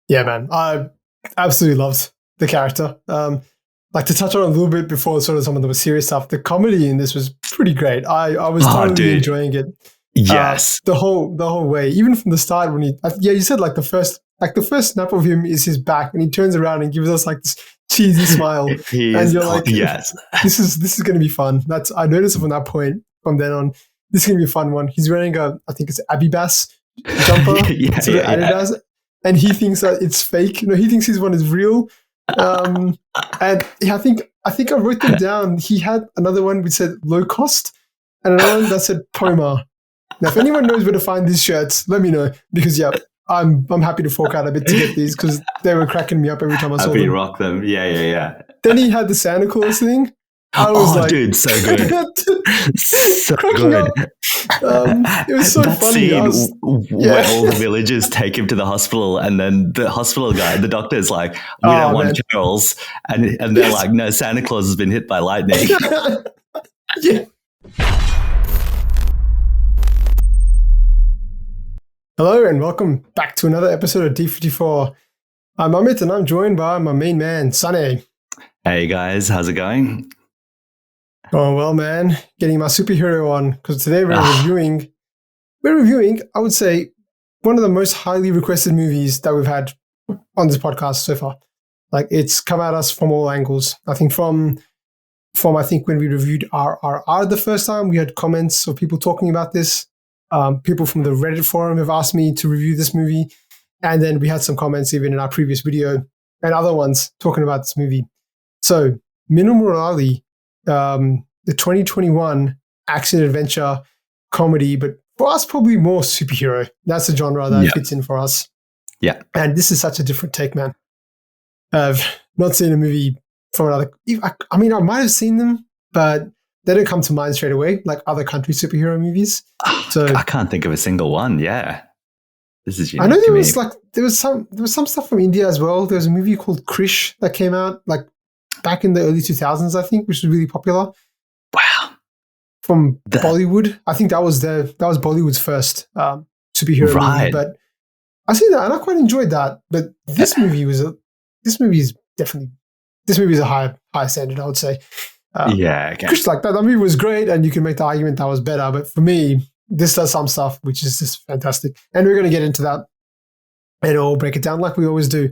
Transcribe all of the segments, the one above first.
Yeah, man. I absolutely loved the character. Like to touch on a little bit before sort of some of the more serious stuff, the comedy in this was pretty great. I was totally enjoying it. Yes. The whole way, even from the start when you said like the first snap of him is his back and he turns around and gives us like this cheesy smile. And you're like, yes, this is going to be fun. I noticed from that point, from then on, this is going to be a fun one. He's wearing I think it's Abibas jumper, Adidas, and he thinks that it's fake. He thinks his one is real. And I think I wrote them down. He had another one which said low cost and another one that said Poma. Now, if anyone knows where to find these shirts, let me know because I'm happy to fork out a bit to get these because they were cracking me up every time I saw them. Happy to rock them. Yeah. Then he had the Santa Claus thing. I was like, dude, so good. So cracking good. up. It was so that funny. Scene where all the villagers take him to the hospital and then the hospital guy, the doctor's like, we don't want carols. And they're like, no, Santa Claus has been hit by lightning. Yeah. Hello and welcome back to another episode of D54. I'm Amit and I'm joined by my main man, Sunny. Hey guys, how's it going? Oh, well, man, getting my superhero on because today we're reviewing, I would say, one of the most highly requested movies that we've had on this podcast so far. Like it's come at us from all angles. I think from I think when we reviewed RRR the first time, we had comments of people talking about this. People from the Reddit forum have asked me to review this movie. And then we had some comments even in our previous video and other ones talking about this movie. So Minnal Murali, the 2021 action adventure comedy, but for us, probably more superhero. That's the genre that fits in for us. Yeah. And this is such a different take, man. I've not seen a movie from another. I mean, I might have seen them, but they don't come to mind straight away, like other country superhero movies. So I can't think of a single one. Yeah, this is unique. I know there was some stuff from India as well. There was a movie called Krish that came out like back in the early 2000s, I think, which was really popular. Wow, from Bollywood. I think that was Bollywood's first superhero movie. But I see that and I quite enjoyed that. But this movie is a high standard, I would say. Krish, like that movie was great and you can make the argument that was better, but for me this does some stuff which is just fantastic and we're going to get into that and I'll break it down like we always do.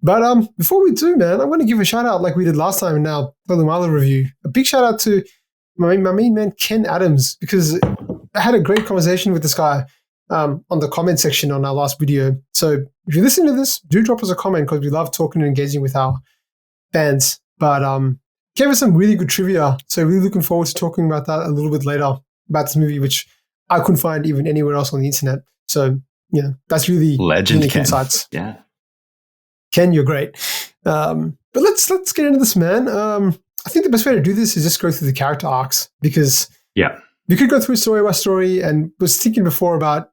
But before we do, man, I'm going to give a shout out like we did last time in our Malayalam review. A big shout out to my main man Ken Adams because I had a great conversation with this guy on the comment section on our last video. So if you listen to this, do drop us a comment because we love talking and engaging with our fans. But gave us some really good trivia. So really looking forward to talking about that a little bit later about this movie, which I couldn't find even anywhere else on the internet. So, yeah, that's really legend Ken. Insights. Yeah. Ken, you're great. But let's get into this, man. I think the best way to do this is just go through the character arcs because we could go through story by story and was thinking before about,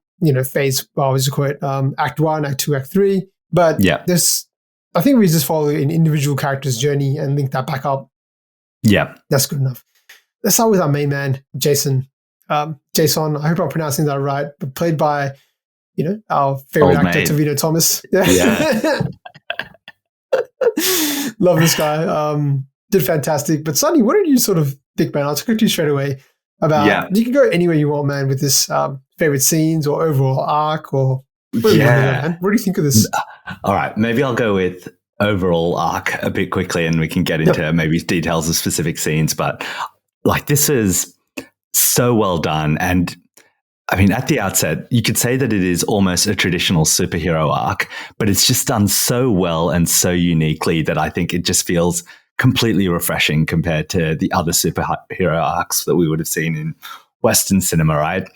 phase, Act 1, Act 2, Act 3. But I think we just follow an individual character's journey and link that back up. Yeah. That's good enough. Let's start with our main man, Jaison. Jaison, I hope I'm pronouncing that right, but played by, our favorite actor, Tovino Thomas. Yeah. Love this guy. Did fantastic. But Sunny, what did you sort of think, man? I'll talk to you straight away about, you can go anywhere you want, man, with this favorite scenes or overall arc or whatever you want to go, man. What do you think of this? All right. Maybe I'll go with overall arc a bit quickly and we can get into maybe details of specific scenes, but like this is so well done. And I mean, at the outset, you could say that it is almost a traditional superhero arc, but it's just done so well and so uniquely that I think it just feels completely refreshing compared to the other superhero arcs that we would have seen in Western cinema, right?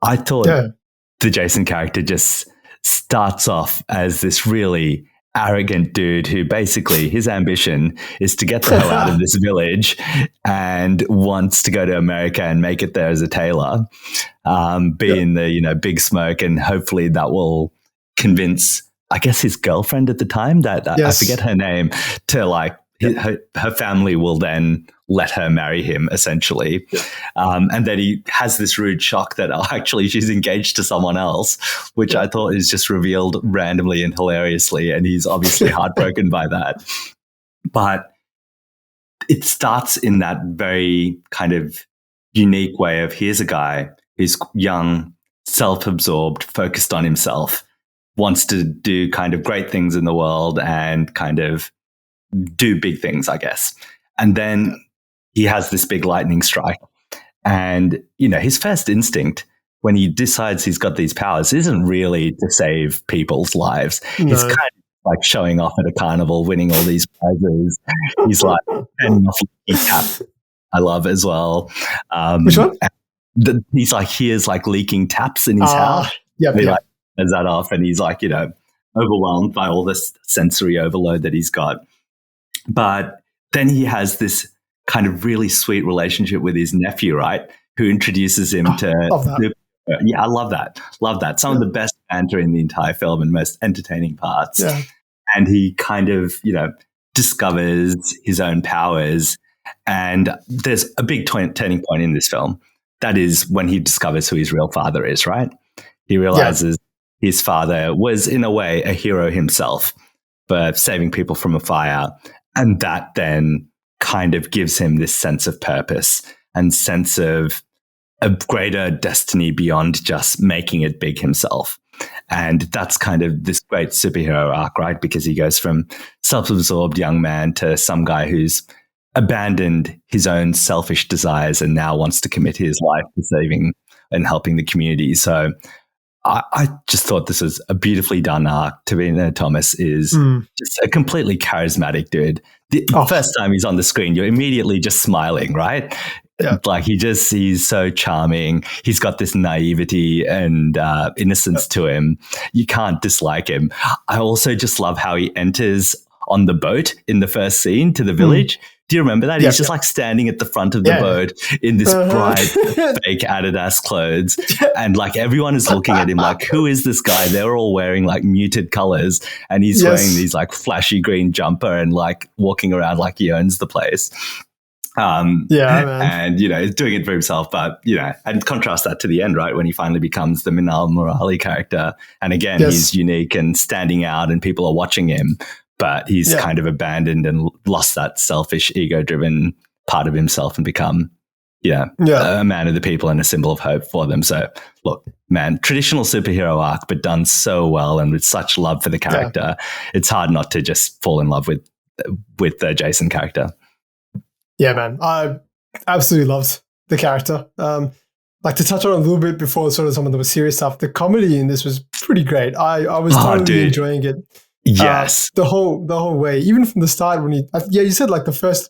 I thought the Jaison character just starts off as this really arrogant dude who basically his ambition is to get the hell out of this village and wants to go to America and make it there as a tailor, be in the, big smoke. And hopefully that will convince, I guess, his girlfriend at the time that I forget her name to like her family will then let her marry him, essentially. And then he has this rude shock that actually she's engaged to someone else, which I thought is just revealed randomly and hilariously. And he's obviously heartbroken by that. But it starts in that very kind of unique way of, here's a guy who's young, self-absorbed, focused on himself, wants to do kind of great things in the world and kind of do big things, I guess. And then he has this big lightning strike. And, his first instinct when he decides he's got these powers isn't really to save people's lives. No. He's kind of like showing off at a carnival, winning all these prizes. He's like, and tap, I love as well. Which one? He's like, hears like leaking taps in his house. Yeah. Like, turns that off, and he's like, overwhelmed by all this sensory overload that he's got. But then he has this kind of really sweet relationship with his nephew, right? Who introduces him to. Love that. Yeah, I love that. Love that. Some of the best banter in the entire film and most entertaining parts. Yeah. And he kind of, discovers his own powers. And there's a big turning point in this film. That is when he discovers who his real father is, right? He realizes his father was, in a way, a hero himself for saving people from a fire. And that then kind of gives him this sense of purpose and sense of a greater destiny beyond just making it big himself. And that's kind of this great superhero arc, right? Because he goes from self-absorbed young man to some guy who's abandoned his own selfish desires and now wants to commit his life to saving and helping the community. So I just thought this was a beautifully done arc. Tovino Thomas is just a completely charismatic dude. The first time he's on the screen, you're immediately just smiling, right? Yeah. Like he's so charming. He's got this naivety and innocence to him. You can't dislike him. I also just love how he enters on the boat in the first scene to the village. Do you remember that? He's just like standing at the front of the boat in this bright fake Adidas clothes. And like everyone is looking at him like, who is this guy? They're all wearing like muted colors. And he's wearing these like flashy green jumper and like walking around like he owns the place. Man. And, he's doing it for himself. But, and contrast that to the end, right? When he finally becomes the Minnal Murali character. And again, he's unique and standing out and people are watching him. But he's kind of abandoned and lost that selfish, ego-driven part of himself and become, a man of the people and a symbol of hope for them. So, look, man, traditional superhero arc, but done so well and with such love for the character. It's hard not to just fall in love with the Jaison character. Yeah, man, I absolutely loved the character. Like to touch on a little bit before sort of some of the serious stuff, the comedy in this was pretty great. I was totally enjoying it. Yes, the whole way, even from the start when you said like the first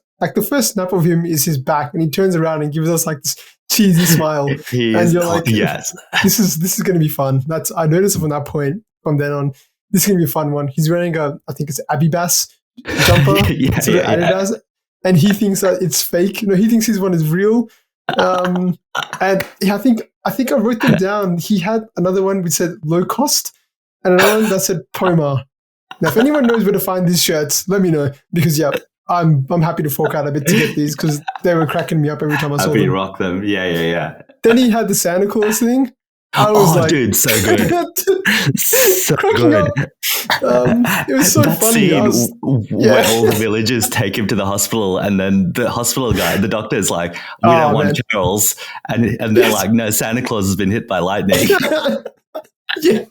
snap of him is his back, and he turns around and gives us like this cheesy smile, and you're like, yes, this is going to be fun. I noticed from that point. From then on, this is going to be a fun one. He's wearing I think it's Abibas jumper, Adidas, and he thinks that it's fake. He thinks his one is real. And I think I wrote them down. He had another one which said low cost, and another one that said Poma. Now, if anyone knows where to find these shirts, let me know, because I'm happy to fork out a bit to get these because they were cracking me up every time I saw them. Happy rock them, yeah. Then he had the Santa Claus thing. I was like, dude, so good, so cracking good. Up. It was so that funny. Scene where all the villagers take him to the hospital, and then the hospital guy, the doctor's like, "We don't want Charles," and they're like, "No, Santa Claus has been hit by lightning." Yeah.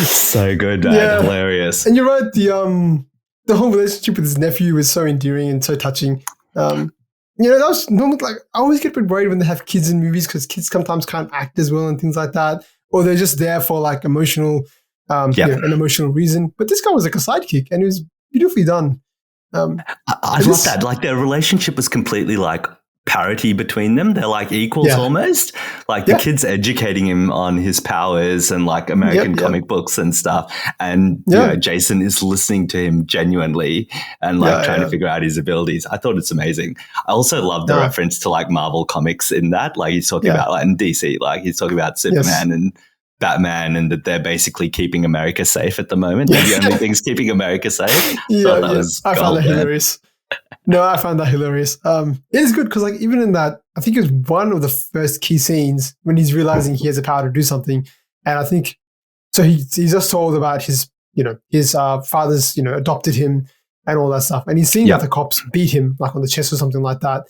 So good, man. Hilarious. And you're right, the whole relationship with his nephew was so endearing and so touching. That was normal. Like, I always get a bit worried when they have kids in movies because kids sometimes can't act as well and things like that, or they're just there for like emotional, an emotional reason. But this guy was like a sidekick, and it was beautifully done. I love that. Like their relationship was completely like parity between them. They're like equals almost. Like the kid's educating him on his powers and like American comic books and stuff. And Jaison is listening to him genuinely and like trying to figure out his abilities. I thought it's amazing. I also love the reference to like Marvel comics in that. Like he's talking about like in DC, like he's talking about Superman and Batman and that they're basically keeping America safe at the moment. They're the only things keeping America safe. I found that hilarious. No, I found that hilarious. It is good because, like, even in that, I think it's one of the first key scenes when he's realizing he has the power to do something, and I think so. He's just told about his father's adopted him and all that stuff, and he's seen that the cops beat him like on the chest or something like that,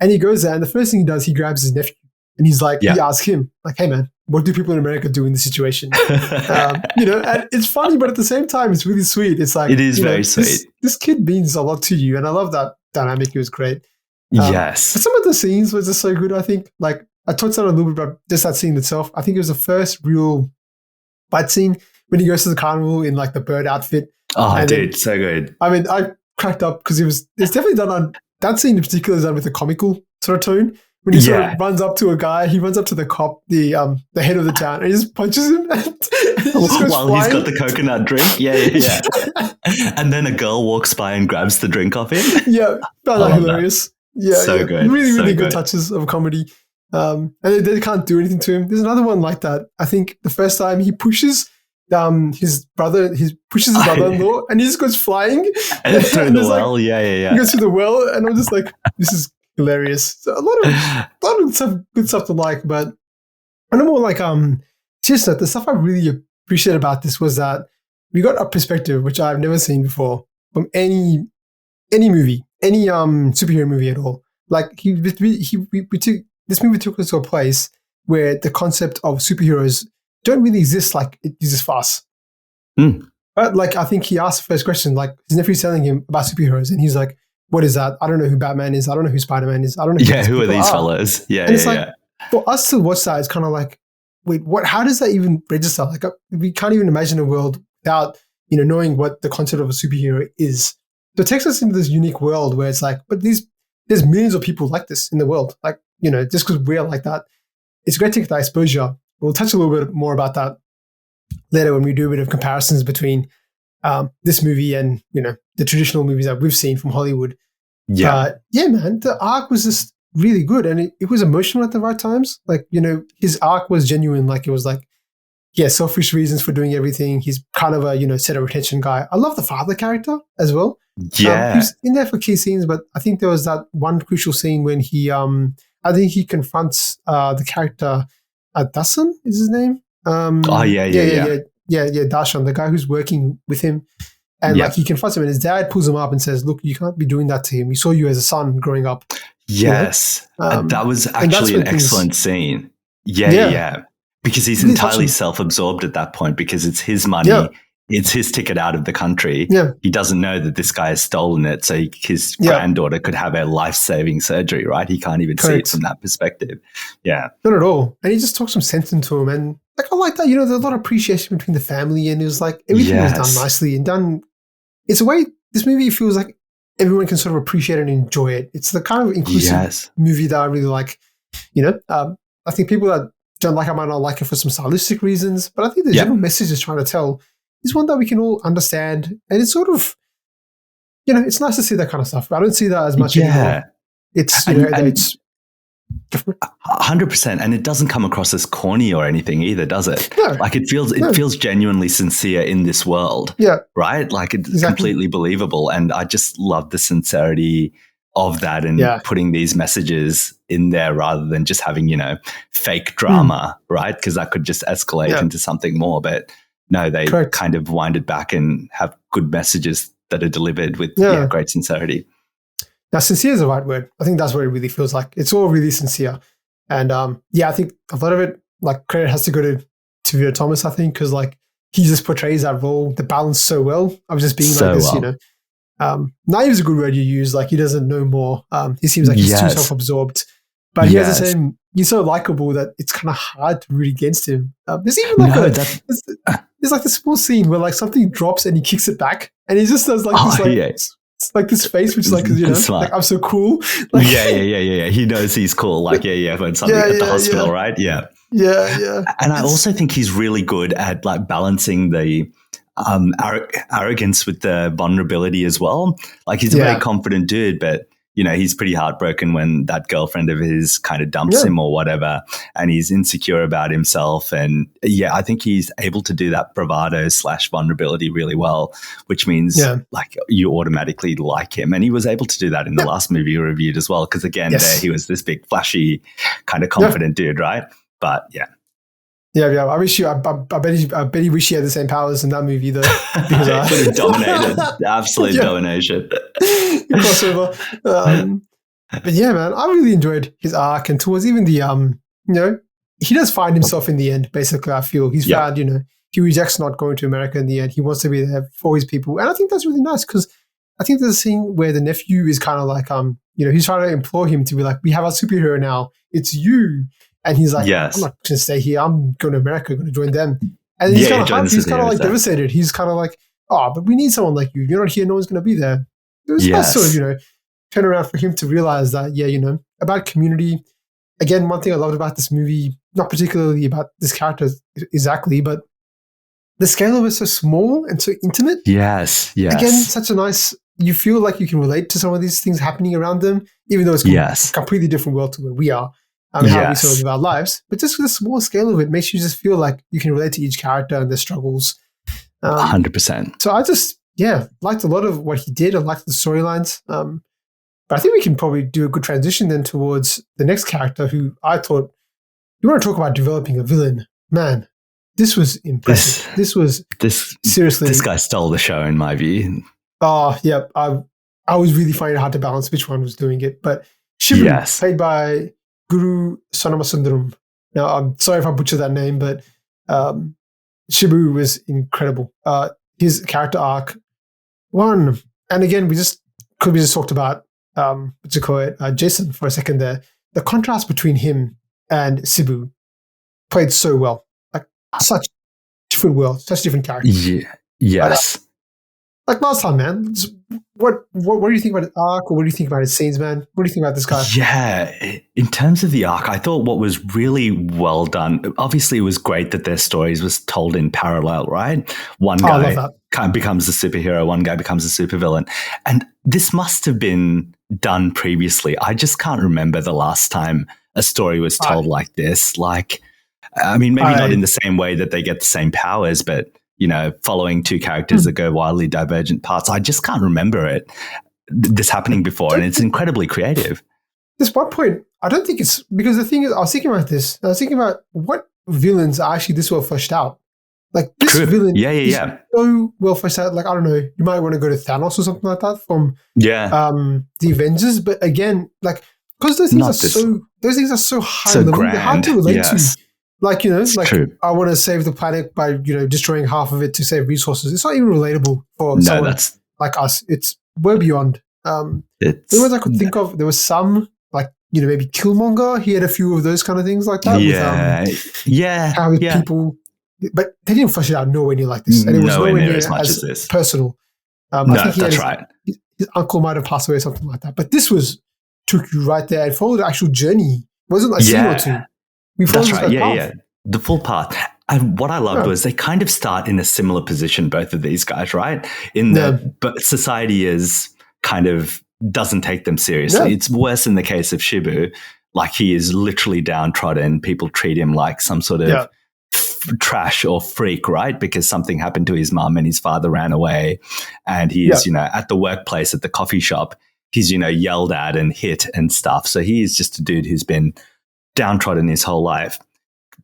and he goes there, and the first thing he does, he grabs his nephew, and he's like, he asks him like, "Hey man, what do people in America do in this situation?" And it's funny, but at the same time, it's really sweet. It's like, it is very sweet. This kid means a lot to you, and I love that dynamic. It was great. Yes. But some of the scenes were just so good, I think. Like, I touched on a little bit about just that scene itself. I think it was the first real fight scene when he goes to the carnival in like the bird outfit. Oh, dude, so good. I mean, I cracked up because it's definitely done on, that scene in particular is done with a comical sort of tone. When he sort of runs up to a guy, he runs up to the cop, the head of the town, and he just punches him. And he just while he's got the coconut drink. Yeah. And then a girl walks by and grabs the drink off him. Yeah, found that hilarious. Yeah, so good. Really good touches of comedy. And they can't do anything to him. There's another one like that. I think the first time he pushes his brother-in-law, and he just goes flying. And through the well, like, He goes through the well, and I'm just like, this is hilarious. So a lot of stuff, good stuff to like, but I know more like just that the stuff I really appreciate about this was that we got a perspective which I've never seen before from any movie, any superhero movie at all. Like this movie took us to a place where the concept of superheroes don't really exist like it exists for us. But like, I think he asked the first question, like his nephew's telling him about superheroes, and he's like, what is that? I don't know who Batman is. I don't know who Spider-Man is. I don't know who are these fellas? For us to watch that, it's kind of like, wait, what? How does that even register? Like, we can't even imagine a world without knowing what the concept of a superhero is. So it takes us into this unique world where it's like, but there's millions of people like this in the world. Like, just because we're like that, it's great to get that exposure. We'll touch a little bit more about that later when we do a bit of comparisons between this movie and the traditional movies that we've seen from Hollywood. Man, the arc was just really good, and it was emotional at the right times. Like, his arc was genuine. Like, it was like, selfish reasons for doing everything. He's kind of a center retention guy. I love the father character as well. He's in there for key scenes, but I think there was that one crucial scene when he I think he confronts the character Dasan is his name. Darshan, the guy who's working with him. And like, he confronts him, and his dad pulls him up and says, look, you can't be doing that to him. We saw you as a son growing up. Yes. That was actually an excellent scene. Yeah. Because he's entirely self-absorbed at that point, because it's his money. Yeah. It's his ticket out of the country. Yeah. He doesn't know that this guy has stolen it. So his granddaughter could have a life-saving surgery, right? He can't even see it from that perspective. Yeah. Not at all. And he just talks some sense into him. And like, I like that. There's a lot of appreciation between the family, and it was like everything was done nicely and done. It's a way, this movie feels like everyone can sort of appreciate and enjoy it. It's the kind of inclusive movie that I really like. I think people that don't like it might not like it for some stylistic reasons, but I think the general message it's trying to tell is one that we can all understand. And it's sort of, it's nice to see that kind of stuff. But I don't see that as much anymore. It's, it's 100%, and it doesn't come across as corny or anything either, does it? No. Like, it feels genuinely sincere in this world. Yeah. Right? Like, it's completely believable. And I just love the sincerity of that, and putting these messages in there rather than just having, fake drama, right? Because that could just escalate into something more. But no, they kind of wind it back and have good messages that are delivered with great sincerity. Now, sincere is the right word. I think that's what it really feels like. It's all really sincere. And I think a lot of it, like, credit has to go to Tovino Thomas, I think, because like, he just portrays that role, the balance so well. I was just being so like this, naive is a good word you use. Like, he doesn't know more. He seems like he's too self-absorbed. But he has the same, he's so likable that it's kind of hard to root against him. There's even like there's like this small scene where like something drops and he kicks it back, and he just does like this it's like this face, which is like, like, I'm so cool. Like, yeah. He knows he's cool. Like, when something at the hospital, right? Yeah. And I also think he's really good at like balancing the arrogance with the vulnerability as well. Like, he's a very confident dude, but he's pretty heartbroken when that girlfriend of his kind of dumps him or whatever, and he's insecure about himself. And I think he's able to do that bravado / vulnerability really well, which means like you automatically like him. And he was able to do that in the last movie we reviewed as well, because again, there he was this big, flashy, kind of confident dude, right? But yeah. I wish I bet he wish he had the same powers in that movie though. Because he dominated, absolute domination. Crossover. But yeah, man, I really enjoyed his arc, and towards even the he does find himself in the end. Basically, I feel he's found, he rejects not going to America in the end. He wants to be there for his people, and I think that's really nice because I think there's a scene where the nephew is kind of like he's trying to implore him to be like, we have our superhero now. It's you. And he's like, I'm not going to stay here. I'm going to America, going to join them. And he's kind of like devastated. He's kind of like, but we need someone like you. You're not here. No one's going to be there. It was nice sort of, turn around for him to realize that, about community. Again, one thing I loved about this movie, not particularly about this character exactly, but the scale of it is so small and so intimate. Yes. Again, such a nice, you feel like you can relate to some of these things happening around them, even though it's a completely different world to where we are. How we sort of live our lives, but just the small scale of it makes you just feel like you can relate to each character and their struggles. 100%. So I just, liked a lot of what he did. I liked the storylines. But I think we can probably do a good transition then towards the next character who I thought, you want to talk about developing a villain. Man, this was impressive. Seriously. This guy stole the show in my view. Oh, yeah. I was really finding it hard to balance which one was doing it. But Shibu, played by Guru Somasundaram. Now, I'm sorry if I butchered that name, but Shibu was incredible. His character arc, and again, we just talked about Jaison for a second there. The contrast between him and Shibu played so well. Like such different worlds, such different characters. Yeah. Yes. Like last time, man. What do you think about his arc, or what do you think about his scenes, man? What do you think about this guy? Yeah, in terms of the arc, I thought what was really well done, obviously it was great that their stories was told in parallel, right? One guy kind of becomes a superhero, one guy becomes a supervillain. And this must have been done previously. I just can't remember the last time a story was told like this. Like, I mean, maybe not in the same way that they get the same powers, but following two characters that go wildly divergent paths. I just can't remember this happening before, and it's incredibly creative. This one point, I don't think it's, because the thing is, I was thinking about this. I was thinking about what villains are actually this well fleshed out. Like this villain is so well fleshed out. Like, I don't know, you might want to go to Thanos or something like that from the Avengers. But again, like, because those things are so high level, they're hard to relate to. Like, true. I want to save the planet by, destroying half of it to save resources. It's not even relatable for someone like us. It's way beyond. The ones I could think of, there was some, like, maybe Killmonger. He had a few of those kind of things like that. With, people, but they didn't flesh it out nowhere near like this. And it was nowhere near as much as this. Personal. I think that's right. His uncle might have passed away or something like that. But this took you right there and followed the actual journey. It wasn't like scene or two. That's right. The full path. And what I loved was they kind of start in a similar position, both of these guys, right? But society is kind of doesn't take them seriously. It's worse in the case of Shibu. Like, he is literally downtrodden. People treat him like some sort of trash or freak, right? Because something happened to his mum and his father ran away. And he is, at the workplace, at the coffee shop, he's, yelled at and hit and stuff. So he is just a dude who's been downtrodden his whole life.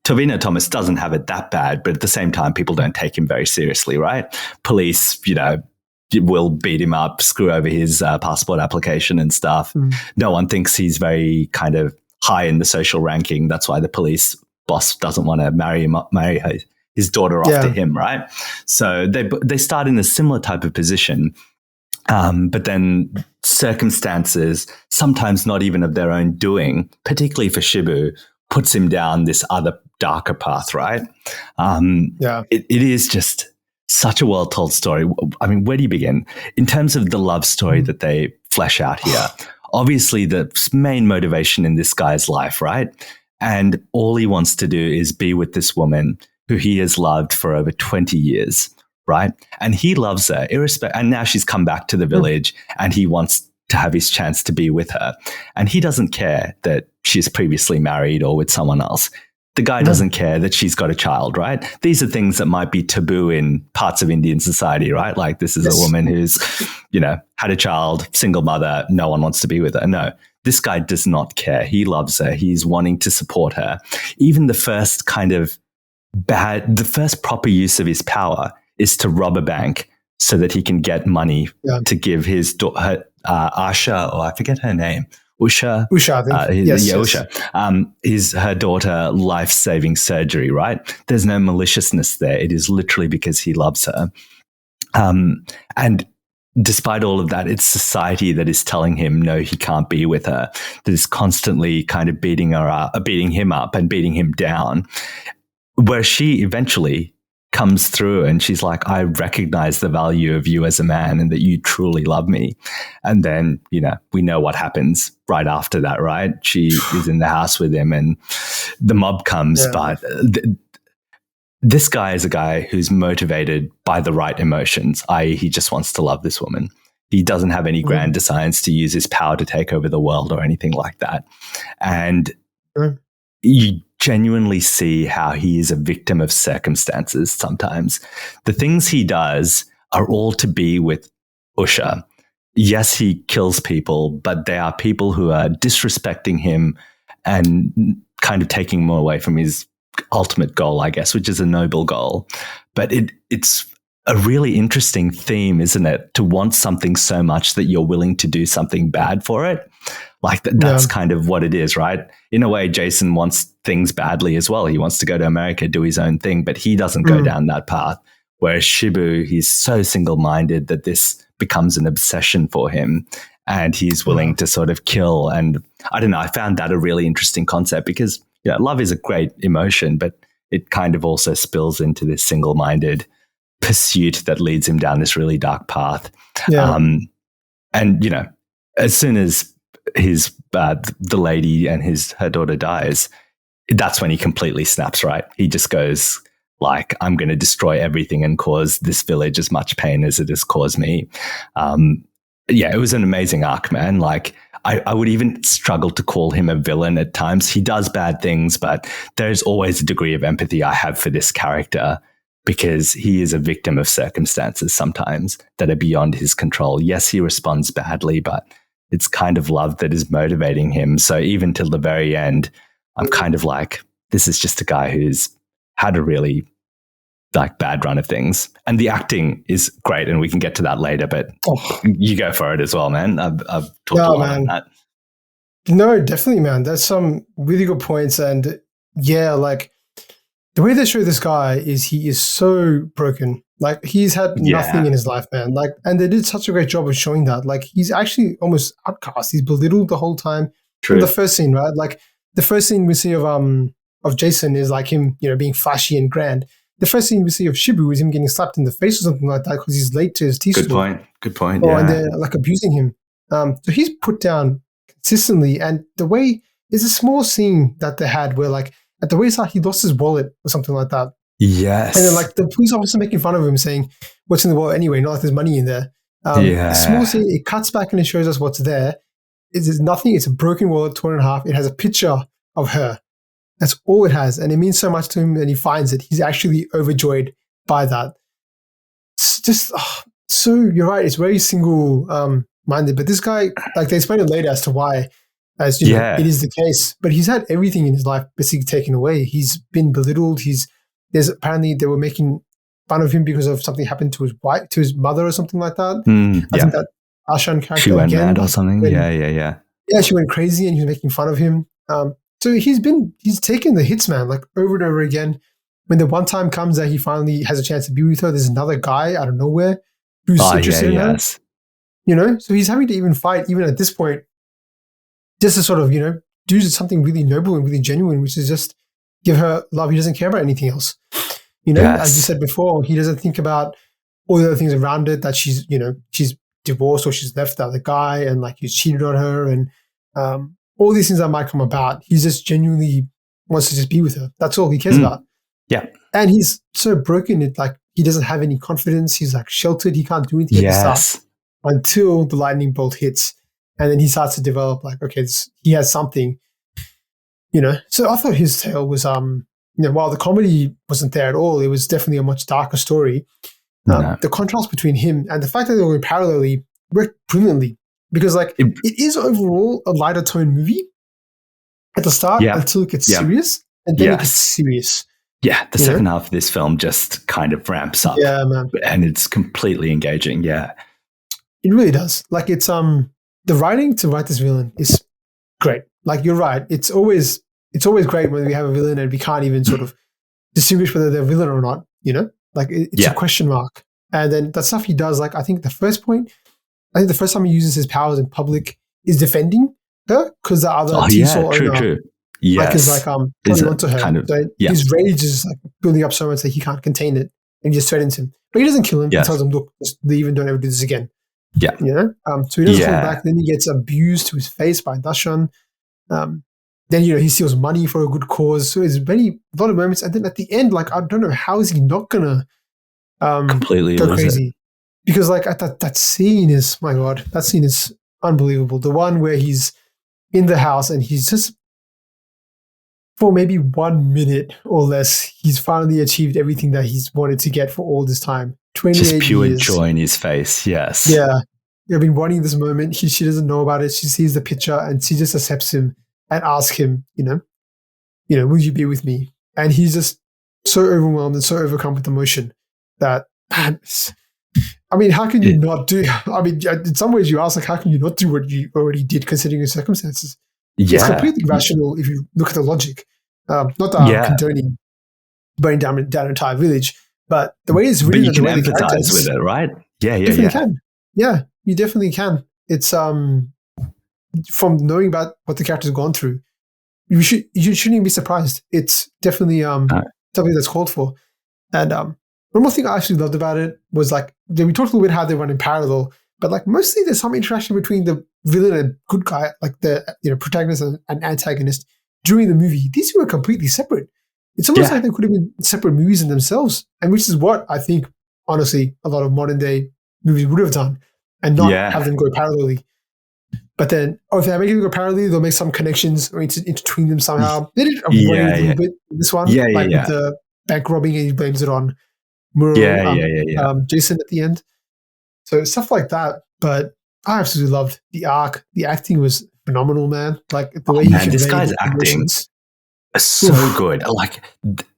Tovino Thomas doesn't have it that bad, but at the same time, people don't take him very seriously, right? Police, will beat him up, screw over his passport application and stuff. No one thinks he's very kind of high in the social ranking. That's why the police boss doesn't want to marry his daughter off to him, right? So they start in a similar type of position. But then circumstances, sometimes not even of their own doing, particularly for Shibu, puts him down this other darker path, right? It is just such a well-told story. I mean, where do you begin? In terms of the love story that they flesh out here, obviously the main motivation in this guy's life, right? And all he wants to do is be with this woman who he has loved for over 20 years. Right. And he loves her and now she's come back to the village and he wants to have his chance to be with her. And he doesn't care that she's previously married or with someone else. The guy doesn't care that she's got a child, right? These are things that might be taboo in parts of Indian society, right? Like, this is a woman who's, had a child, single mother, no one wants to be with her. No, this guy does not care. He loves her. He's wanting to support her. Even the first proper use of his power is to rob a bank so that he can get money to give his daughter, Asha, or I forget her name, Usha, I think. Usha, is her daughter life-saving surgery, right? There's no maliciousness there. It is literally because he loves her. And despite all of that, it's society that is telling him, no, he can't be with her, that is constantly kind of beating him up and beating him down, where she eventually comes through and she's like, I recognize the value of you as a man and that you truly love me. And then, we know what happens right after that, right? She is in the house with him and the mob comes. Yeah. But this guy is a guy who's motivated by the right emotions, i.e. he just wants to love this woman. He doesn't have any grand designs to use his power to take over the world or anything like that. And you genuinely see how he is a victim of circumstances sometimes. The things he does are all to be with Usha. Yes, he kills people, but they are people who are disrespecting him and kind of taking him away from his ultimate goal, I guess, which is a noble goal. But it's a really interesting theme, isn't it? To want something so much that you're willing to do something bad for it. Like that's kind of what it is, right? In a way, Jaison wants things badly as well. He wants to go to America, do his own thing, but he doesn't go down that path. Whereas Shibu, he's so single-minded that this becomes an obsession for him and he's willing to sort of kill. And I don't know, I found that a really interesting concept because love is a great emotion, but it kind of also spills into this single-minded pursuit that leads him down this really dark path. Yeah. And, as soon as the lady and her daughter dies, that's when he completely snaps, right? He just goes like, I'm going to destroy everything and cause this village as much pain as it has caused me. It was an amazing arc, man. Like I would even struggle to call him a villain at times. He does bad things, but there's always a degree of empathy I have for this character because he is a victim of circumstances sometimes that are beyond his control. Yes, he responds badly, but it's kind of love that is motivating him. So even till the very end, I'm kind of like, this is just a guy who's had a really bad run of things. And the acting is great, and we can get to that later, but you go for it as well, man. I've talked a lot on that. No, definitely, man. That's some really good points. And the way they show this guy is he is so broken. Like he's had nothing in his life, man. And they did such a great job of showing that. Like he's actually almost outcast. He's belittled the whole time. True. From the first scene, right? Like the first scene we see of Jaison is like him, being flashy and grand. The first scene we see of Shibu is him getting slapped in the face or something like that because he's late to his tea school. Good point. And they're abusing him. So he's put down consistently. And the way there's a small scene that they had where at the wayside he lost his wallet or something like that. Yes. And then the police officer making fun of him saying, what's in the wallet anyway? Not like there's money in there. A small scene, it cuts back and it shows us what's there. It's nothing. It's a broken wallet, torn in half. It has a picture of her. That's all it has. And it means so much to him and he finds it. He's actually overjoyed by that. So you're right. It's very single-minded. But this guy, they explain it later as to why, it is the case. But he's had everything in his life basically taken away. He's been belittled. Apparently they were making fun of him because of something happened to his wife, to his mother or something like that. I think that Ashan character she went mad or something. Yeah, she went crazy and he was making fun of him. So he's taken the hits, man, over and over again. When the one time comes that he finally has a chance to be with her, there's another guy out of nowhere who's interested in her. So he's having to even fight, even at this point, just to sort of, do something really noble and really genuine, which is just give her love. He doesn't care about anything else. As you said before, he doesn't think about all the other things around it, that she's divorced or she's left the other guy and he's cheated on her and all these things that might come about. He just genuinely wants to just be with her. That's all he cares about. Yeah. And he's so broken, he doesn't have any confidence. He's sheltered. He can't do anything at the start until the lightning bolt hits. and then he starts to develop like, okay, he has something, So I thought his tale was, while the comedy wasn't there at all, it was definitely a much darker story. The contrast between him and the fact that they were parallelly worked brilliantly, because like it is overall a lighter tone movie at the start until it gets serious, and then it gets serious. Yeah, the second half of this film just kind of ramps up. Yeah, man. And it's completely engaging. Yeah. It really does. Like it's the writing to write this villain is great. Like you're right. It's always great when we have a villain and we can't even sort of distinguish whether they're a villain or not, Like it's a question mark. And then that stuff he does, like I think the first time he uses his powers in public is defending her because the other true. Yes. Is like holding onto her. Kind of, so his rage is like building up so much that he can't contain it, and he just threatens him. But he doesn't kill him. He tells him, "Look, just leave and don't ever do this again." Yeah. So he doesn't hold back. Then he gets abused to his face by Dashan. Then he steals money for a good cause. So it's a lot of moments, and then at the end, like I don't know how is he not gonna completely go crazy? Because like that scene is, my God, that scene is unbelievable. The one where he's in the house and he's just, for maybe 1 minute or less, he's finally achieved everything that he's wanted to get for all this time. 28 just pure years. Joy in his face. Yes. Yeah. I've been wanting this moment. She doesn't know about it. She sees the picture and she just accepts him and asks him, will you be with me? And he's just so overwhelmed and so overcome with emotion that, man, how can you not do? In some ways you ask, like, how can you not do what you already did considering your circumstances? Yeah. It's completely rational if you look at the logic. Not that I'm condoning burning down an entire village, but the way it's written, but you can empathize with it, right? Yeah. Can. Yeah, you definitely can. It's from knowing about what the character's gone through, you shouldn't be surprised. It's definitely something that's called for. And one more thing I actually loved about it was like we talked a little bit how they run in parallel, but like mostly there's some interaction between the villain and good guy, like the protagonist and antagonist during the movie. These two are completely separate. It's almost like they could have been separate movies in themselves, and which is what I think, honestly, a lot of modern day movies would have done, and not have them go parallelly. But then, if they make them go parallelly, they'll make some connections or intertween them somehow. They did a little bit in this one, with the bank robbing, and he blames it on Murali, Jaison at the end. So stuff like that. But I absolutely loved the arc. The acting was phenomenal, man. Like the way he conveyed this guy's acting is so good.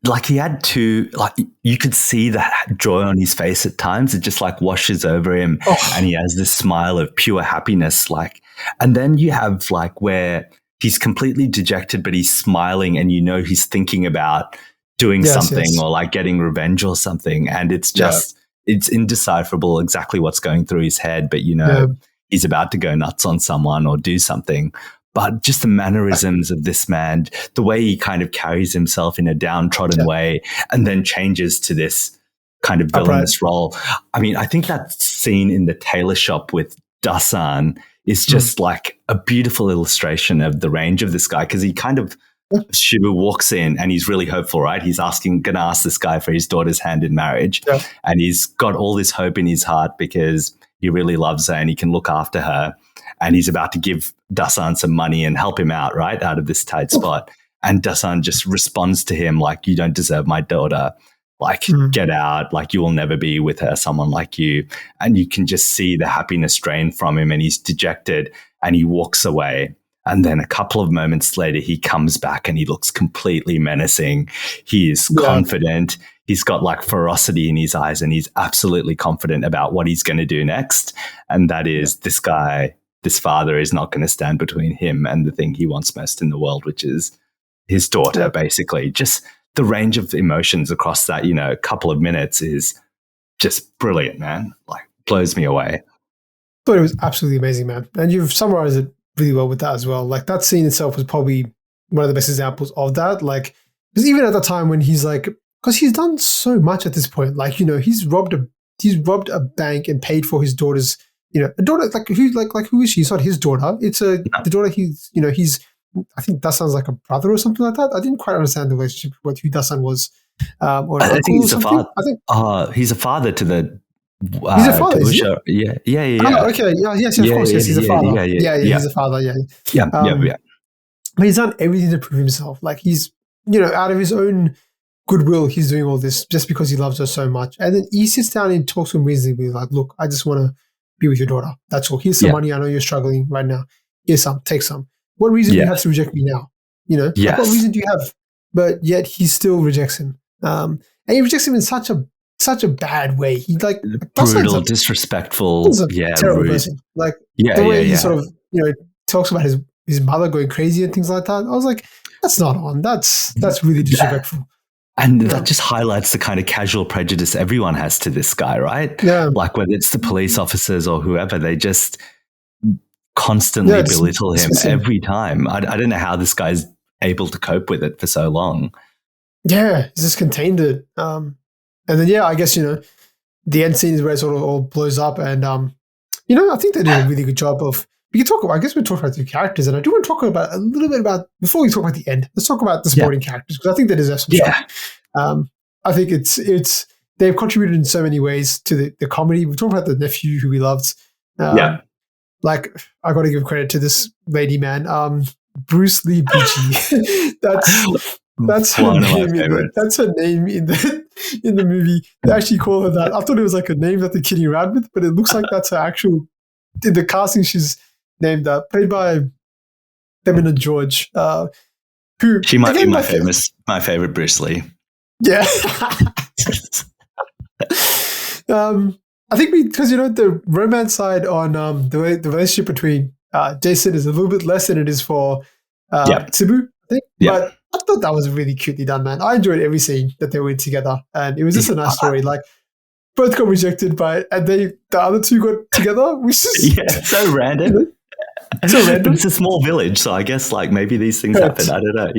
Like he had to, like you could see that joy on his face at times. It just like washes over him, and he has this smile of pure happiness. Like, and then you have like where he's completely dejected, but he's smiling, and he's thinking about doing something or like getting revenge or something, and it's just it's indecipherable exactly what's going through his head. But he's about to go nuts on someone or do something. But just the mannerisms of this man, the way he kind of carries himself in a downtrodden way and then changes to this kind of villainous role. I think that scene in the tailor shop with Dasan is just like a beautiful illustration of the range of this guy, because he kind of, Shibu walks in and he's really hopeful, right? He's going to ask this guy for his daughter's hand in marriage. Yeah. And he's got all this hope in his heart because he really loves her and he can look after her. And he's about to give Dasan some money and help him out, right, out of this tight spot. And Dasan just responds to him like, you don't deserve my daughter. Like, get out. Like, you will never be with her, someone like you. And you can just see the happiness drain from him, and he's dejected and he walks away. And then a couple of moments later, he comes back and he looks completely menacing. He is confident. He's got like ferocity in his eyes, and he's absolutely confident about what he's going to do next. And that is this guy, this father is not going to stand between him and the thing he wants most in the world, which is his daughter, basically. Just the range of emotions across that, couple of minutes is just brilliant, man. Like, blows me away. But it was absolutely amazing, man. And you've summarized it really well with that as well. Like, that scene itself was probably one of the best examples of that. Like, because even at the time when he's like, because he's done so much at this point, like, he's robbed a bank and paid for his daughter's, a daughter, who is she? It's not his daughter. It's the daughter he's, I think Dasan's like a brother or something like that. I didn't quite understand the relationship, who Dasan was. I think he's a father. He's a father to the He's a father, is he? Yeah. Oh, okay. Yeah, yes, of course. Yes, he's a father. Yeah, he's a father. Yeah. Yeah. But he's done everything to prove himself. Like he's, out of his own goodwill, he's doing all this just because he loves her so much. And then he sits down and talks to him reasonably, like, look, I just want to be with your daughter. That's all. Here's some money. I know you're struggling right now. Here's some. Take some. What reason do you have to reject me now? Like what reason do you have? But yet he still rejects him. And he rejects him in such a bad way. He like brutal, disrespectful, terrible rude person. Like the way he sort of talks about his mother going crazy and things like that. I was like, that's not on. That's really disrespectful. And that just highlights the kind of casual prejudice everyone has to this guy, right? Yeah. Like whether it's the police officers or whoever, they just constantly belittle him every time. I don't know how this guy's able to cope with it for so long. Yeah, he's just contained it. And then, I guess, the end scene is where it sort of all blows up. And, I think they did a really good job of, we can talk about, I guess we talked about the characters, and I do want to talk about a little bit about, before we talk about the end, let's talk about the supporting characters, because I think they deserve some shot. I think it's they've contributed in so many ways to the comedy. We talked about the nephew who we loved. Like, I got to give credit to this lady, man. Bruce Lee Bucci. That's her name. That's her name in the movie. They actually call her that. I thought it was like a name that they're kidding around with, but it looks like that's her actual. In the casting, she's named that, played by Femina George. Who she might be my favorite Bruce Lee. Yeah. I think because the romance side on the relationship between Jason is a little bit less than it is for Shibu, I think. But I thought that was really cutely done, man. I enjoyed every scene that they were in together, and it was just a nice story. Like both got rejected and the other two got together, which is so random. So random. It's a small village, so I guess like maybe these things happen. I don't know.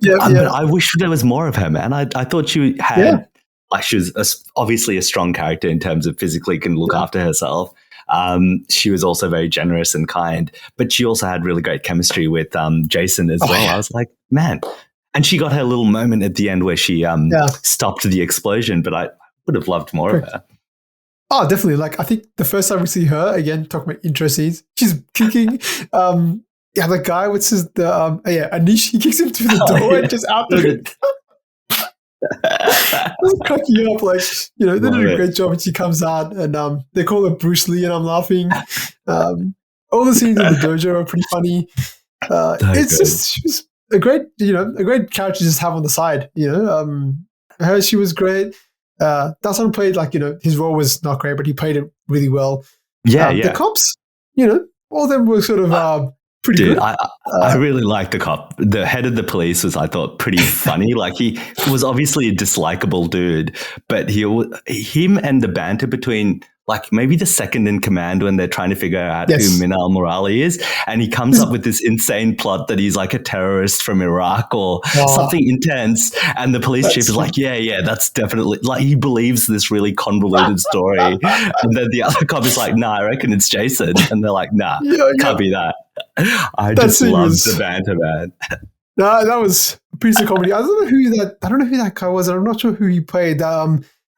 But I wish there was more of her, man. I thought she had like she was obviously a strong character in terms of physically can look after herself. She was also very generous and kind, but she also had really great chemistry with Jason as well. I was like, man. And she got her little moment at the end where she stopped the explosion, but I would have loved more of her. Oh, definitely. Like, I think the first time we see her, again, talking about intro scenes, she's kicking, the guy, what's his, Anish, he kicks him through the door and just out the cracking up, like, they did a great job, and she comes out, and they call her Bruce Lee, and I'm laughing. All the scenes in the dojo are pretty funny. She's a great character to just have on the side. She was great. Dawson played his role was not great, but he played it really well. The cops, all of them were sort of pretty good. I really liked the cop. The head of the police was, I thought, pretty funny. Like he was obviously a dislikable dude, but him and the banter between like maybe the second in command when they're trying to figure out who Minnal Murali is, and he comes up with this insane plot that he's like a terrorist from Iraq or something intense, and the police chief is like, that's definitely, like, he believes this really convoluted story, and then the other cop is like, nah, I reckon it's Jason, and they're like, nah, can't be that. I just loved the banter, man. No, that was a piece of comedy. I don't know who that guy was, and I'm not sure who he played.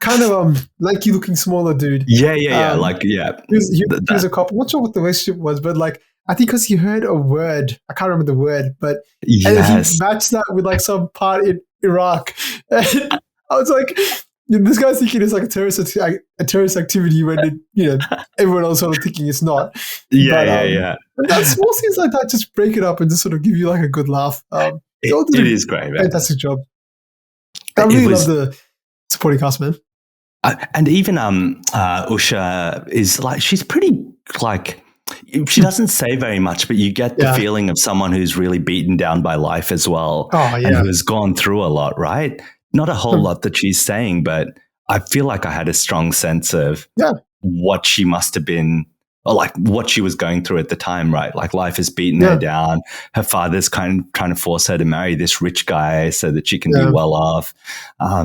Kind of lanky looking smaller dude. He was a cop. I'm not sure what the relationship was, but like I think because he heard a word, I can't remember the word, but and he matched that with like some part in Iraq. And I was like, this guy's thinking it's like a terrorist activity when everyone else sort of thinking it's not. That small scenes like that just break it up and just sort of give you like a good laugh. It is great, man. Fantastic job. I really love the supporting cast, man. And even Usha is like, she's pretty like, she doesn't say very much, but you get the feeling of someone who's really beaten down by life as well. And who has gone through a lot, right? Not a whole lot that she's saying, but I feel like I had a strong sense of what she must have been, or like what she was going through at the time, right? Like life has beaten her down. Her father's kind of trying to force her to marry this rich guy so that she can be well off. I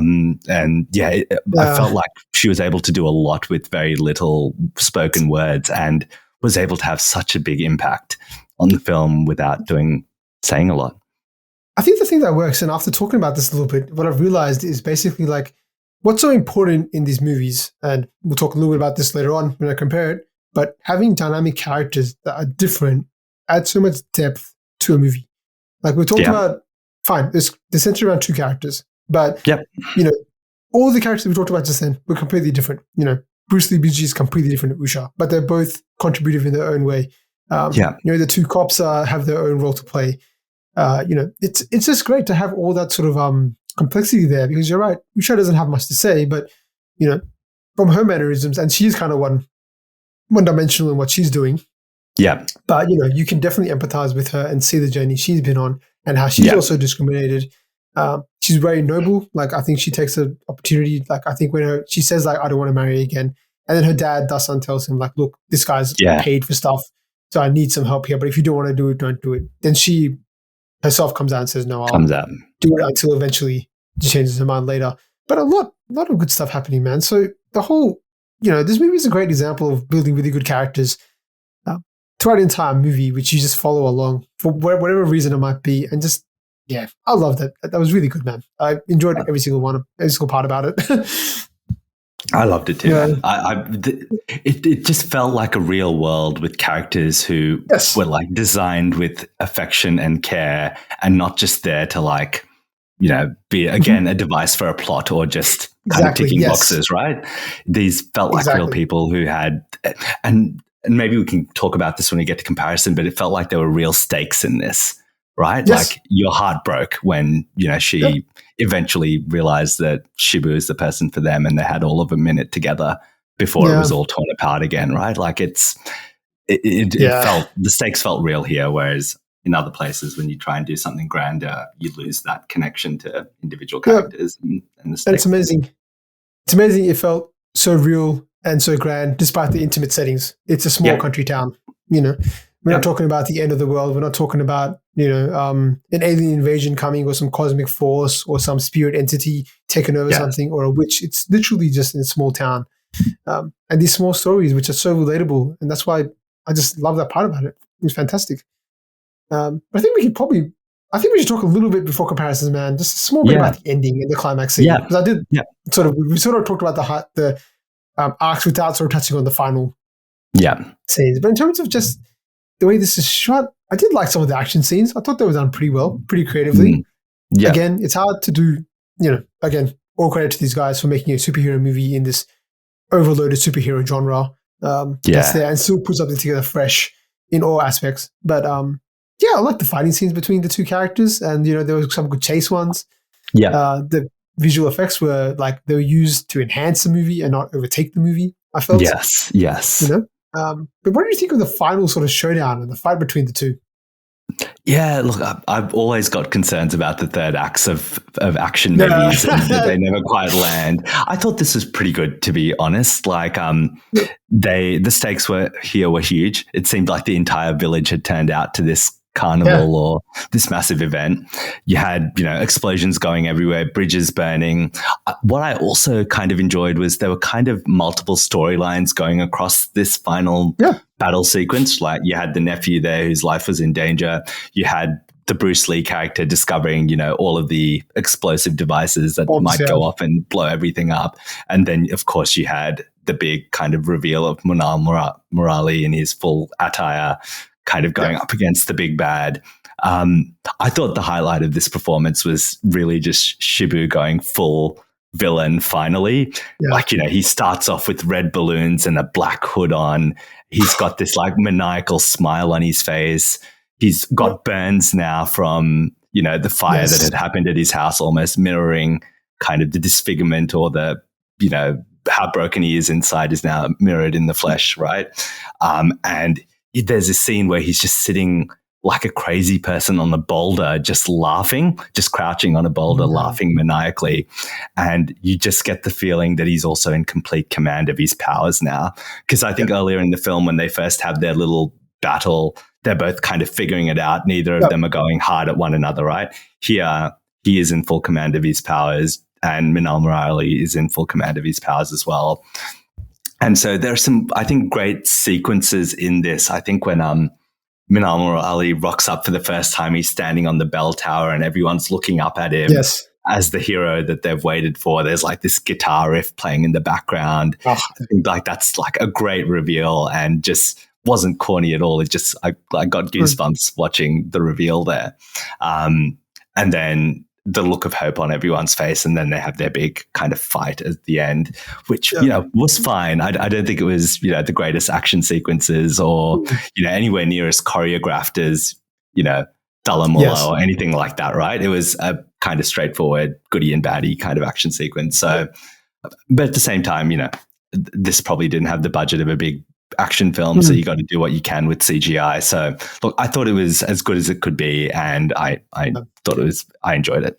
felt like she was able to do a lot with very little spoken words and was able to have such a big impact on the film without saying a lot. I think the thing that works, and after talking about this a little bit, what I've realized is basically like what's so important in these movies, and we'll talk a little bit about this later on when I compare it, but having dynamic characters that are different adds so much depth to a movie. Like we talked about, fine, they're centered around two characters, but, all the characters we talked about just then were completely different. Bruce Lee BG is completely different to Usha, but they're both contributive in their own way. The two cops have their own role to play. It's just great to have all that sort of complexity there, because you're right, Usha doesn't have much to say, but from her mannerisms, and she's kind of one-dimensional in what she's doing. Yeah. But you can definitely empathize with her and see the journey she's been on and how she's also discriminated. She's very noble. Like, I think she takes an opportunity. Like, I think when she says, like, I don't want to marry again. And then her dad, Dasan, tells him, like, look, this guy's paid for stuff, so I need some help here. But if you don't want to do it, don't do it. Then she herself comes out and says, no, I'll do it, until eventually she changes her mind later. But a lot of good stuff happening, man. So the whole, this movie is a great example of building really good characters throughout the entire movie, which you just follow along for whatever reason it might be. And just, I love that. That was really good, man. I enjoyed every single part about it. I loved it too. Man. It just felt like a real world with characters who were like designed with affection and care, and not just there to like, be again a device for a plot or just kind of ticking boxes, right? These felt like real people who had, and maybe we can talk about this when we get to comparison, but it felt like there were real stakes in this, right? Yes. Like your heart broke when, she eventually realized that Shibu is the person for them, and they had all of a minute together before it was all torn apart again, right? Like it felt, the stakes felt real here, whereas in other places, when you try and do something grander, you lose that connection to individual characters and the stakes. And it's amazing. It's amazing it felt so real and so grand, despite the intimate settings. It's a small country town, We're not talking about the end of the world. We're not talking about, an alien invasion coming, or some cosmic force, or some spirit entity taking over something, or a witch. It's literally just in a small town. And these small stories, which are so relatable. And that's why I just love that part about it. It was fantastic. But I think we should talk a little bit before comparisons, man. Just a small bit about the ending and the climax scene. Yeah. Because we sort of talked about the arcs without sort of touching on the final scenes. But in terms of just the way this is shot, I did like some of the action scenes. I thought they were done pretty well, pretty creatively. Again, it's hard to do, all credit to these guys for making a superhero movie in this overloaded superhero genre. That's there and still puts something together fresh in all aspects. But I like the fighting scenes between the two characters, and there were some good chase ones. The visual effects were like they were used to enhance the movie and not overtake the movie, I felt. Yes. But what do you think of the final sort of showdown and the fight between the two? Yeah, look, I've always got concerns about the third acts of action movies, and they never quite land. I thought this was pretty good, to be honest. Like, the stakes were huge. It seemed like the entire village had turned out to this carnival or this massive event. You had, explosions going everywhere, bridges burning. What I also kind of enjoyed was there were kind of multiple storylines going across this final battle sequence. Like you had the nephew there whose life was in danger. You had the Bruce Lee character discovering, all of the explosive devices that might go off and blow everything up. And then, of course, you had the big kind of reveal of Minnal Murali in his full attire, kind of going up against the big bad. I thought the highlight of this performance was really just Shibu going full villain finally. Like, he starts off with red balloons and a black hood on. He's got this like maniacal smile on his face. He's got burns now from, the fire that had happened at his house, almost mirroring kind of the disfigurement or the, how broken he is inside is now mirrored in the flesh, right? And there's a scene where he's just sitting like a crazy person on a boulder, just laughing, just crouching on a boulder, laughing maniacally. And you just get the feeling that he's also in complete command of his powers now. Because I think earlier in the film, when they first have their little battle, they're both kind of figuring it out. Neither of them are going hard at one another, right? Here, he is in full command of his powers, and Minnal Murali is in full command of his powers as well. And so there's some, I think, great sequences in this. I think when Minnal Murali rocks up for the first time, he's standing on the bell tower and everyone's looking up at him. as the hero that they've waited for. There's like this guitar riff playing in the background. Oh. I think like that's like a great reveal and just wasn't corny at all. It just, I got goosebumps watching the reveal there. And then the look of hope on everyone's face, and then they have their big kind of fight at the end, which, was fine. I don't think it was, the greatest action sequences or, anywhere near as choreographed as, Dalamula or anything like that, right? It was a kind of straightforward goodie and baddie kind of action sequence. So, but at the same time, this probably didn't have the budget of a big action film, so you got to do what you can with CGI. So look, I thought it was as good as it could be, and I thought I enjoyed it.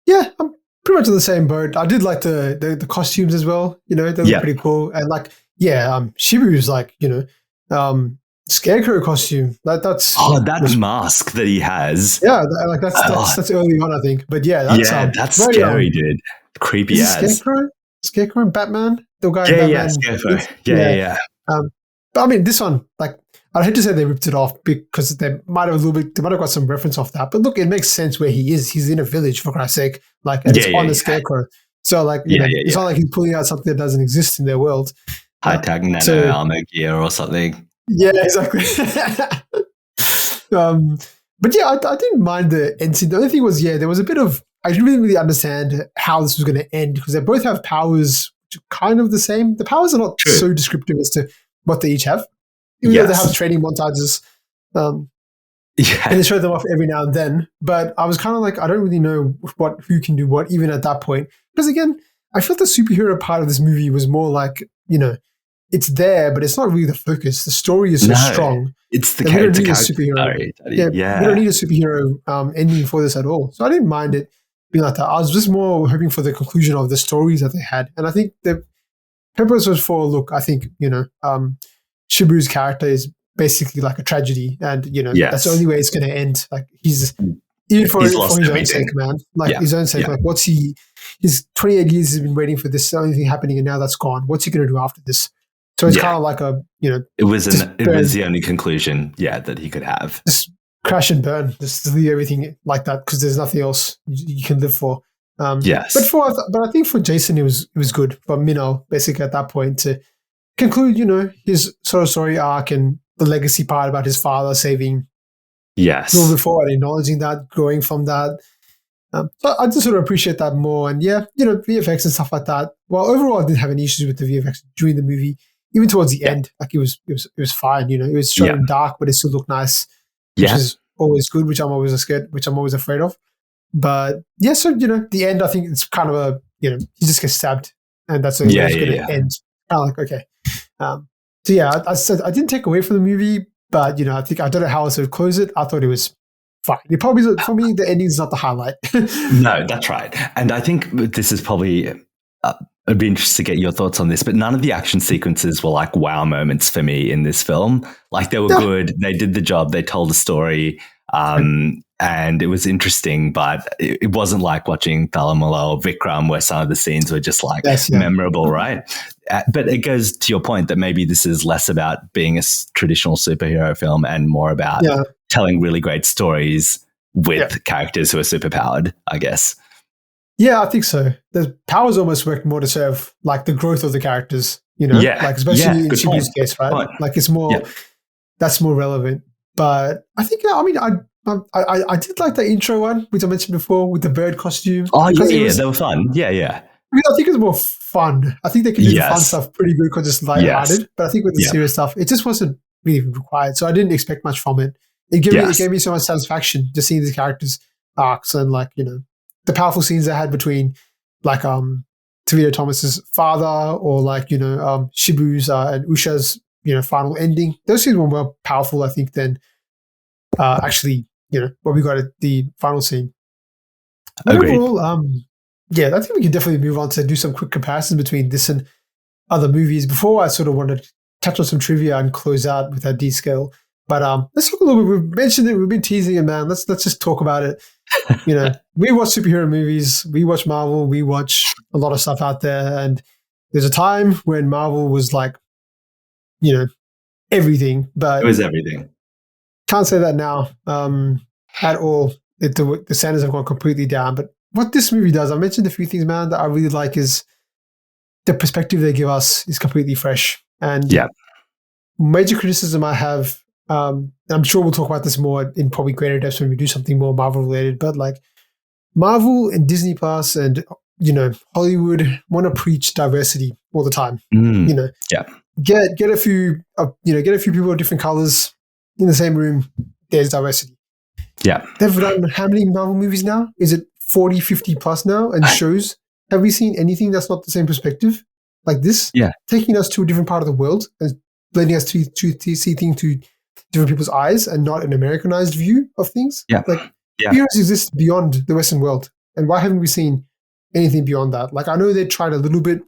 Yeah, I'm pretty much in the same boat. I did like the costumes as well. They look pretty cool, and Shibu's like scarecrow costume. That's that mask that he has. Yeah, that's early on, I think. But that's scary, dude. Creepy ass. Scarecrow and Batman. The guy. Scarecrow. Yeah. But I mean, this one, like, I hate to say they ripped it off because they might have got some reference off that. But look, it makes sense where he is. He's in a village, for Christ's sake. Like, and it's on the Scarecrow. So, like, it's not like he's pulling out something that doesn't exist in their world. High-tech nano armor gear or something. Yeah, exactly. But yeah, I didn't mind the end scene. The only thing was, there was a bit of, I didn't really understand how this was going to end because they both have powers which are kind of the same. The powers are not so descriptive as to what they each have. Even though they have training montages, and they show them off every now and then. But I was kind of like, I don't really know who can do what, even at that point. Because again, I felt the superhero part of this movie was more like, it's there, but it's not really the focus. The story is so strong. It's the character. We don't need a superhero. We don't need a superhero ending for this at all. So I didn't mind it being like that. I was just more hoping for the conclusion of the stories that they had. And I think the purpose was for, look, I think, Shibu's character is basically like a tragedy. And, that's the only way it's going to end. Like, even for his own sake, man. Like, his own sake. Like, his 28 years has been waiting for this only thing happening, and now that's gone. What's he going to do after this? So it's kind of like it was the only conclusion, that he could have. Just crash and burn, just leave everything like that because there's nothing else you can live for. Yes, but I think for Jaison it was good for Minnal basically at that point to conclude, his sort of story arc and the legacy part about his father saving. Yes, a little bit forward, acknowledging that, growing from that. So I just sort of appreciate that more, and VFX and stuff like that. Well, overall, I didn't have any issues with the VFX during the movie. Even towards the end, like it was fine. It was shot in dark, but it still looked nice, which is always good. Which I'm always afraid of. But so the end, I think it's kind of a he just gets stabbed, and that's the way it's going to end. Kind of like okay. I said I didn't take away from the movie, but I think I don't know how else to close it. I thought it was fine. It probably for me the ending is not the highlight. No, that's right, and I think this is probably. I'd be interested to get your thoughts on this, but none of the action sequences were like wow moments for me in this film. Like they were good. They did the job. They told a story. And it was interesting, but it wasn't like watching Dalamula or Vikram where some of the scenes were just like memorable, right? But it goes to your point that maybe this is less about being a traditional superhero film and more about telling really great stories with characters who are superpowered, I guess. Yeah, I think so. The powers almost work more to serve like the growth of the characters, like especially in Shibu's case, right? Like it's more, that's more relevant. But I think, I did like the intro one, which I mentioned before with the bird costume. Oh, they were fun. Yeah. I think it was more fun. I think they could do the fun stuff pretty good because it's lighthearted. But I think with the serious stuff, it just wasn't really required. So I didn't expect much from it. It gave me so much satisfaction just seeing these characters' arcs and like, the powerful scenes they had between like Tovino Thomas's father or like, Shibu's and Usha's, final ending. Those scenes were more powerful, I think, than actually, what we got at the final scene. Agreed. Overall, I think we can definitely move on to do some quick comparisons between this and other movies. Before I sort of wanted to touch on some trivia and close out with that D-scale. But let's talk a little bit. We've mentioned it. We've been teasing it, man. Let's just talk about it. We watch superhero movies. We watch Marvel. We watch a lot of stuff out there. And there's a time when Marvel was like, everything. But it was everything. Can't say that now at all. The standards have gone completely down. But what this movie does, I mentioned a few things, man, that I really like is the perspective they give us is completely fresh. And major criticism I have, I'm sure we'll talk about this more in probably greater depth when we do something more Marvel related, but like Marvel and Disney Plus and, Hollywood want to preach diversity all the time. Get a few, get a few people of different colors in the same room. There's diversity. Yeah. They've done how many Marvel movies now? Is it 40, 50 plus now? And shows, have we seen anything that's not the same perspective like this? Yeah. Taking us to a different part of the world and letting us to see things through different people's eyes and not an Americanized view of things. Yeah. Heroes exist beyond the Western world. And why haven't we seen anything beyond that? Like, I know they tried a little bit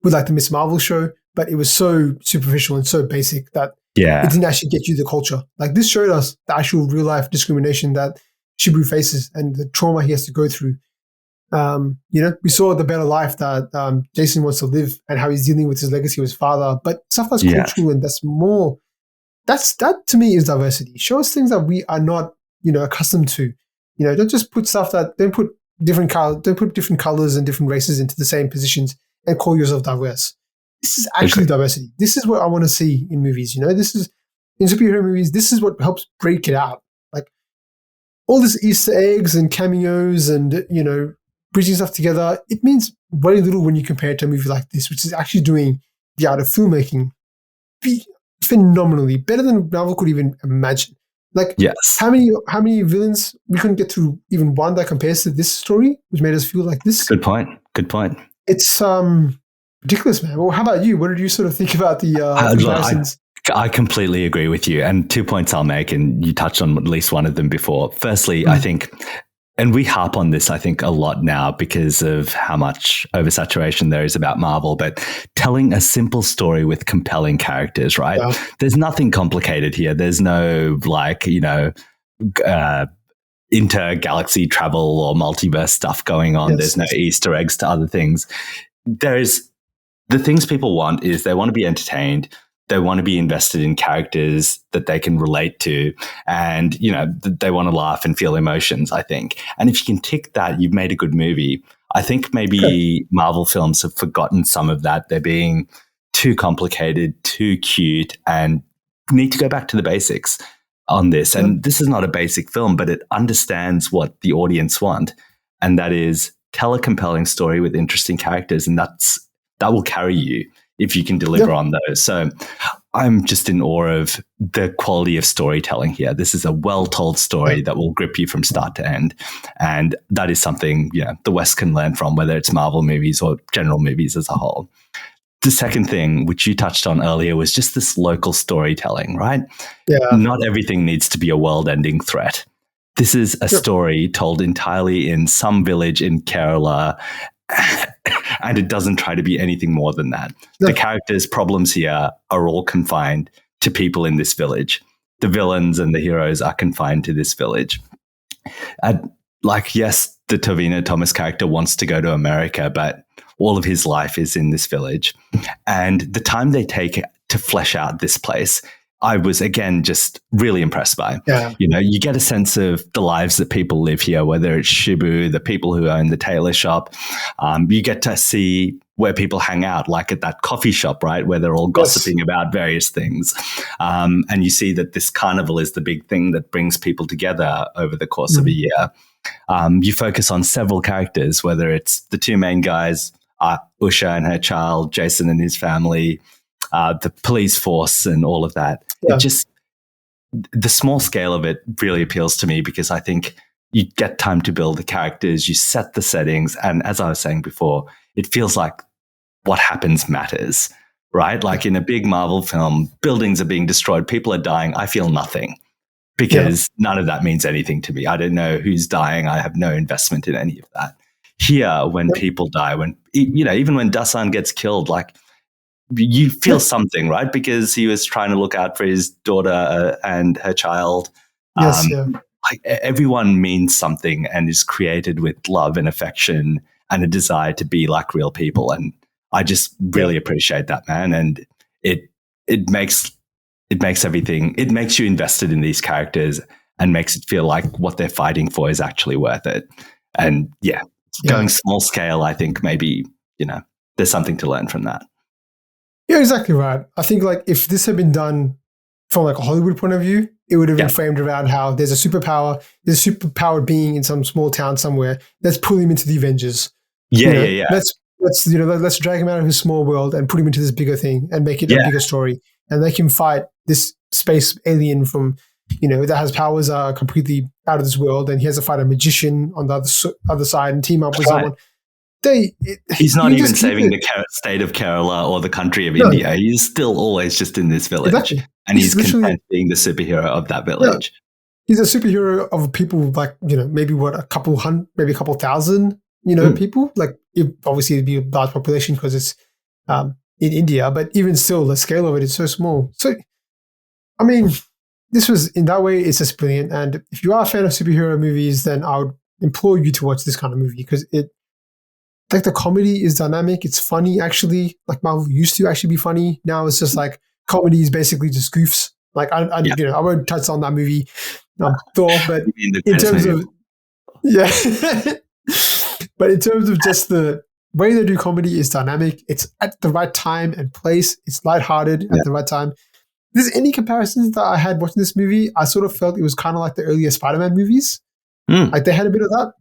with like the Miss Marvel show, but it was so superficial and so basic that it didn't actually get you the culture. Like, this showed us the actual real life discrimination that Shibu faces and the trauma he has to go through. We saw the better life that Jaison wants to live and how he's dealing with his legacy of his father, but stuff that's cultural and that's more, that to me is diversity. Show us things that we are not, accustomed to. Don't just put stuff don't put different colors and different races into the same positions and call yourself diverse. This is actually diversity. This is what I want to see in movies. This is in superhero movies. This is what helps break it out. Like all this Easter eggs and cameos and bridging stuff together. It means very little when you compare it to a movie like this, which is actually doing the art of filmmaking phenomenally better than Marvel could even imagine. Like, how many villains we couldn't get through even one that compares to this story, which made us feel like this. Good point. It's ridiculous, man. Well, how about you? What did you sort of think about the comparisons? I completely agree with you. And 2 points I'll make, and you touched on at least one of them before. Firstly, I think, and we harp on this, I think, a lot now because of how much oversaturation there is about Marvel, but telling a simple story with compelling characters, right? Yeah. There's nothing complicated here. There's no intergalaxy travel or multiverse stuff going on. There's no Easter eggs to other things. The things people want is they want to be entertained. They want to be invested in characters that they can relate to, and they want to laugh and feel emotions, I think. And if you can tick that, you've made a good movie. I think maybe Marvel films have forgotten some of that. They're being too complicated, too cute, and need to go back to the basics on this. And this is not a basic film, but it understands what the audience want, and that is tell a compelling story with interesting characters, and that will carry you if you can deliver on those. So I'm just in awe of the quality of storytelling here. This is a well-told story that will grip you from start to end. And that is something, the West can learn from, whether it's Marvel movies or general movies as a whole. The second thing, which you touched on earlier, was just this local storytelling, right? Yeah. Not everything needs to be a world-ending threat. This is a story told entirely in some village in Kerala, and it doesn't try to be anything more than that. No. The characters' problems here are all confined to people in this village. The villains and the heroes are confined to this village. Yes, the Tovino Thomas character wants to go to America, but all of his life is in this village. And the time they take to flesh out this place, I was, again, just really impressed by. Yeah. You get a sense of the lives that people live here, whether it's Shibu, the people who own the tailor shop. You get to see where people hang out, like at that coffee shop, right, where they're all gossiping about various things. And you see that this carnival is the big thing that brings people together over the course of a year. You focus on several characters, whether it's the two main guys, Usha and her child, Jaison and his family, the police force and all of that. Yeah. The small scale of it really appeals to me because I think you get time to build the characters, you set the settings, and as I was saying before, it feels like what happens matters, right? Like in a big Marvel film, buildings are being destroyed, people are dying, I feel nothing because none of that means anything to me. I don't know who's dying, I have no investment in any of that. Here, when people die, even when Dasan gets killed, like, you feel something, right? Because he was trying to look out for his daughter and her child. Like everyone means something and is created with love and affection and a desire to be like real people. And I just really appreciate that, man. And it makes everything. It makes you invested in these characters and makes it feel like what they're fighting for is actually worth it. And going small scale, I think maybe, there's something to learn from that. Yeah, exactly right. I think like if this had been done from like a Hollywood point of view, it would have been framed around how there's a superpowered being in some small town somewhere. Let's pull him into the Avengers. Yeah. Let's drag him out of his small world and put him into this bigger thing and make it a bigger story and make him fight this space alien from, that has powers completely out of this world, and he has to fight a magician on the other side and team up with someone. He's not even saving the state of Kerala or the country of India. He's still always just in this village. Exactly. And he's content being the superhero of that village. He's a superhero of people like, maybe a couple thousand, people. Like, obviously it'd be a large population because it's in India, but even still, the scale of it is so small. So, I mean, this was, in that way, it's just brilliant. And if you are a fan of superhero movies, then I would implore you to watch this kind of movie because like the comedy is dynamic. It's funny, actually. Like Marvel used to actually be funny. Now it's just like comedy is basically just goofs. Like I won't touch on that movie, Thor, but in terms of but in terms of just the way they do comedy is dynamic. It's at the right time and place. It's lighthearted at the right time. If there's any comparisons that I had watching this movie, I sort of felt it was kind of like the earlier Spider-Man movies. Like they had a bit of that.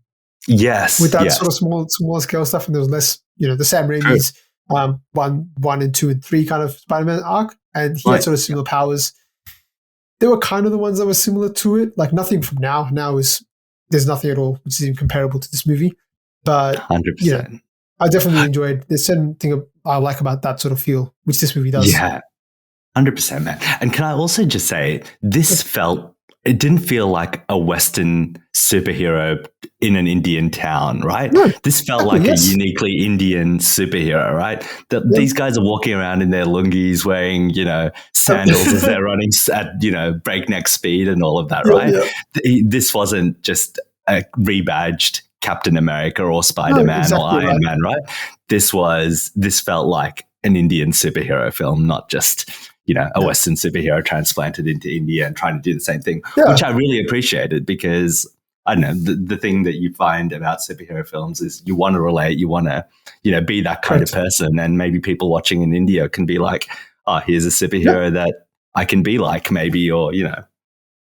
Yes. With that sort of small scale stuff, and there was less, the Sam Raimi's 1 and 2 and 3 kind of Spider-Man arc, and he had sort of similar powers. They were kind of the ones that were similar to it. Like nothing from now. Now there's nothing at all which is even comparable to this movie. But 100%. I definitely enjoyed. There's certain thing I like about that sort of feel, which this movie does. Yeah, 100%, man. And can I also just say, it didn't feel like a Western superhero in an Indian town, right? No, this felt like a uniquely Indian superhero, right? These guys are walking around in their lungis, wearing, sandals as they're running at, breakneck speed and all of that, right? Yeah. This wasn't just a rebadged Captain America or Spider-Man or Iron Man, right? This felt like an Indian superhero film, not just a Western superhero transplanted into India and trying to do the same thing, which I really appreciated because, I don't know, the thing that you find about superhero films is you want to relate, you want to, be that kind of person. And maybe people watching in India can be like, oh, here's a superhero that I can be like maybe, or,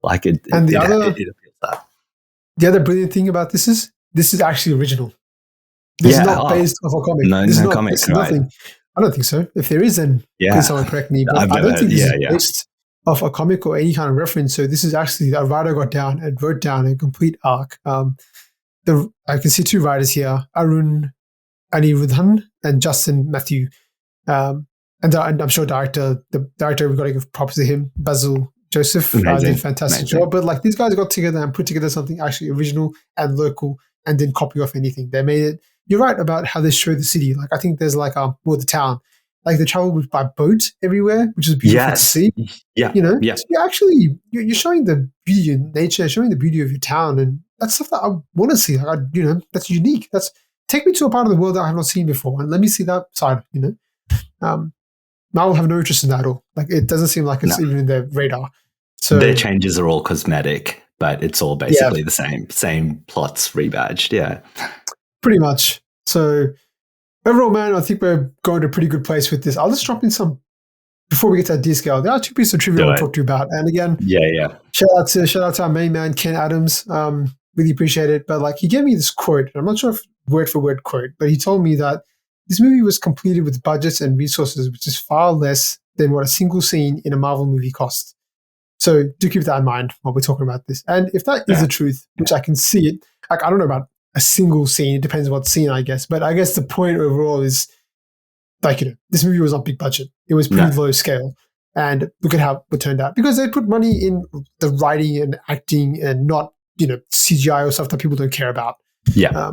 like it. And it appeals that. The other brilliant thing about this is actually original. This is not based off a comic. No comic, right? Nothing. I don't think so. If there is, then please someone correct me. But I don't think this is based off a comic or any kind of reference. So this is actually a writer got down and wrote down a complete arc. I can see 2 writers here, Arun Anirudhan and Justin Matthew. And I'm sure the director, we've got to give props to him, Basil Joseph, did a fantastic job. But like these guys got together and put together something actually original and local and didn't copy off anything. They made it. You're right about how they show the city. Like I think there's like the town. Like they travel by boat everywhere, which is beautiful to see. Yeah. So you're showing the beauty of nature, showing the beauty of your town, and that's stuff that I want to see. Like that's unique. Take me to a part of the world that I have not seen before, and let me see that side. Marvel have no interest in that at all. Like it doesn't seem like it's even in their radar. So their changes are all cosmetic, but it's all basically the same plots rebadged. Yeah. Pretty much. So overall, man, I think we're going to a pretty good place with this. I'll just drop in some, before we get to that D scale, there are 2 pieces of trivia I want to talk to you about. And again, shout out to our main man, Ken Adams. Really appreciate it. But like he gave me this quote, and I'm not sure if word for word quote, but he told me that this movie was completed with budgets and resources, which is far less than what a single scene in a Marvel movie costs. So do keep that in mind while we're talking about this. And if that is the truth, which I can see it, like I don't know about a single scene. It depends what scene, I guess. But I guess the point overall is, like, this movie was not big budget. It was pretty low scale. And look at how it turned out. Because they put money in the writing and acting and not, CGI or stuff that people don't care about. Yeah.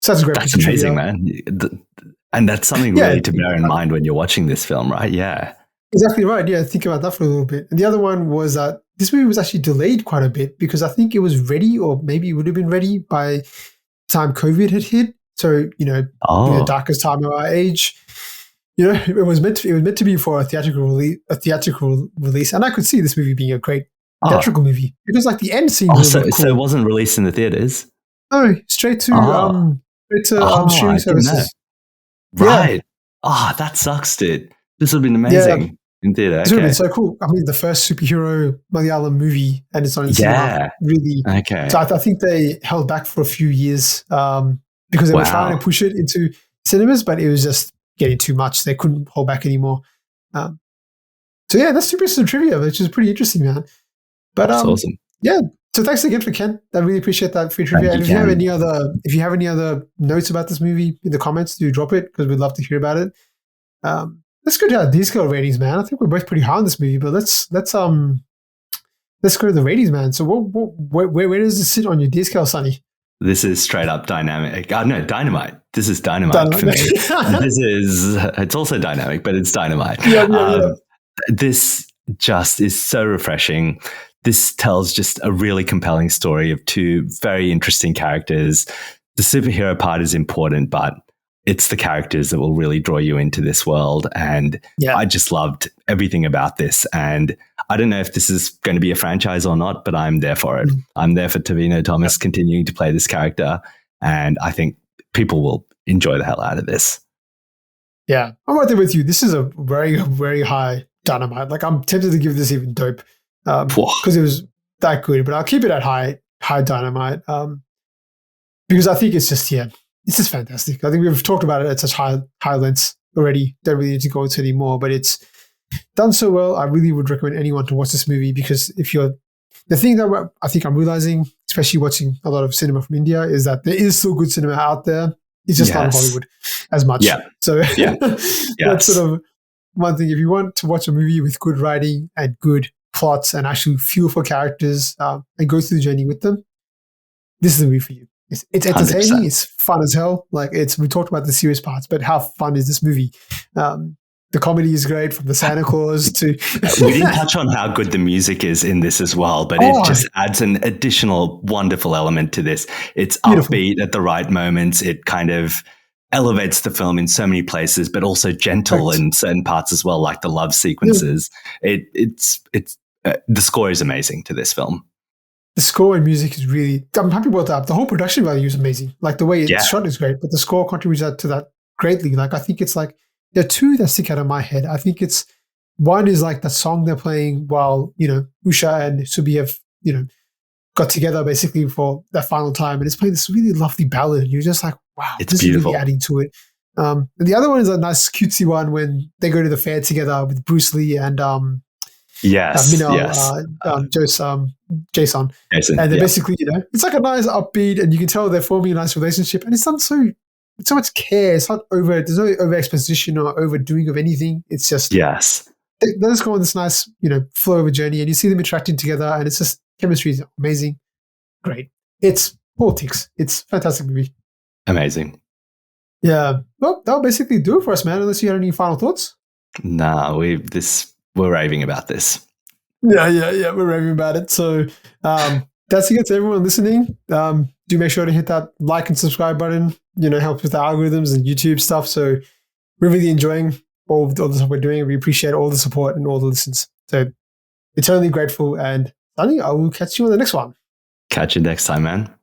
So that's a great piece of trivia. Amazing, man. And that's something really to bear in mind when you're watching this film, right? Yeah. Exactly right. Yeah, think about that for a little bit. And the other one was that this movie was actually delayed quite a bit because I think it was ready, or maybe it would have been ready by the time COVID had hit. So, in the darkest time of our age, it was meant to be for a theatrical release. And I could see this movie being a great theatrical movie because like the end scene was so, cool. So it wasn't released in the theaters? No, straight to I streaming didn't know. services. Right. That sucks, dude. This would have been Yeah, amazing in theater. this would have been Okay. so cool. I mean, the first superhero Malayalam movie, and it's on in cinema. Yeah. Really. Okay. So I think they held back for a few years because they were trying to push it into cinemas, but it was just getting too much. They couldn't hold back anymore. So yeah, that's 2 pieces of trivia, which is pretty interesting, man. But That's awesome. Yeah. So thanks again for Ken. I really appreciate that free trivia. And if you have any other notes about this movie in the comments, do drop it because we'd love to hear about it. Let's go to our D-scale ratings, man. I think we're both pretty high on this movie, but let's go to the ratings, man. So where does this sit on your D-scale, Sunny? This is straight up dynamic. No, dynamite. This is dynamite for me. It's also dynamic, but it's dynamite. Yeah. This just is so refreshing. This tells just a really compelling story of two very interesting characters. The superhero part is important, but it's the characters that will really draw you into this world. And I just loved everything about this. And I don't know if this is going to be a franchise or not, but I'm there for it. I'm there for Tovino Thomas continuing to play this character. And I think people will enjoy the hell out of this. Yeah, I'm right there with you. This is a very, very high dynamite. Like, I'm tempted to give this even dope because it was that good, but I'll keep it at high dynamite because I think it's just fantastic. I think we've talked about it at such high lengths already. Don't really need to go into it anymore, but it's done so well. I really would recommend anyone to watch this movie because the thing that I think I'm realizing, especially watching a lot of cinema from India, is that there is still good cinema out there. It's just not in Hollywood as much. Yeah. So that's sort of one thing. If you want to watch a movie with good writing and good plots and actually feel for characters and go through the journey with them, this is the movie for you. It's entertaining. 100%. It's fun as hell. Like we talked about the serious parts, but how fun is this movie? The comedy is great from the Santa Claus to... We didn't touch on how good the music is in this as well, but it just adds an additional wonderful element to this. It's upbeat at the right moments. It kind of elevates the film in so many places, but also gentle in certain parts as well, like the love sequences. Yeah. The score is amazing to this film. The score and music is really... I'm happy about that. The whole production value is amazing. Like the way it's shot is great, but the score contributes to that greatly. Like I think it's like... There are two that stick out of my head. I think it's one is like the song they're playing while, Usha and Subi have, got together basically for that final time. And it's playing this really lovely ballad. And you're just like, wow, it's this beautiful. is really adding to it. And the other one is a nice cutesy one when they go to the fair together with Bruce Lee and Minnal, Jaison. And they're basically, it's like a nice upbeat and you can tell they're forming a nice relationship. And it's done so much care. It's not there's no over exposition or overdoing of anything. It's just they just go on this nice, flow of a journey and you see them interacting together and it's just chemistry is amazing. Great. It's politics. It's a fantastic movie. Amazing. Yeah. Well, that'll basically do it for us, man, unless you had any final thoughts. Nah, we're raving about this. Yeah, we're raving about it. So that's it to everyone listening. Do make sure to hit that like and subscribe button. Helps with the algorithms and YouTube stuff. So we're really enjoying all the stuff we're doing. We appreciate all the support and all the listens. So eternally grateful. And Sunny, I will catch you on the next one. Catch you next time, man.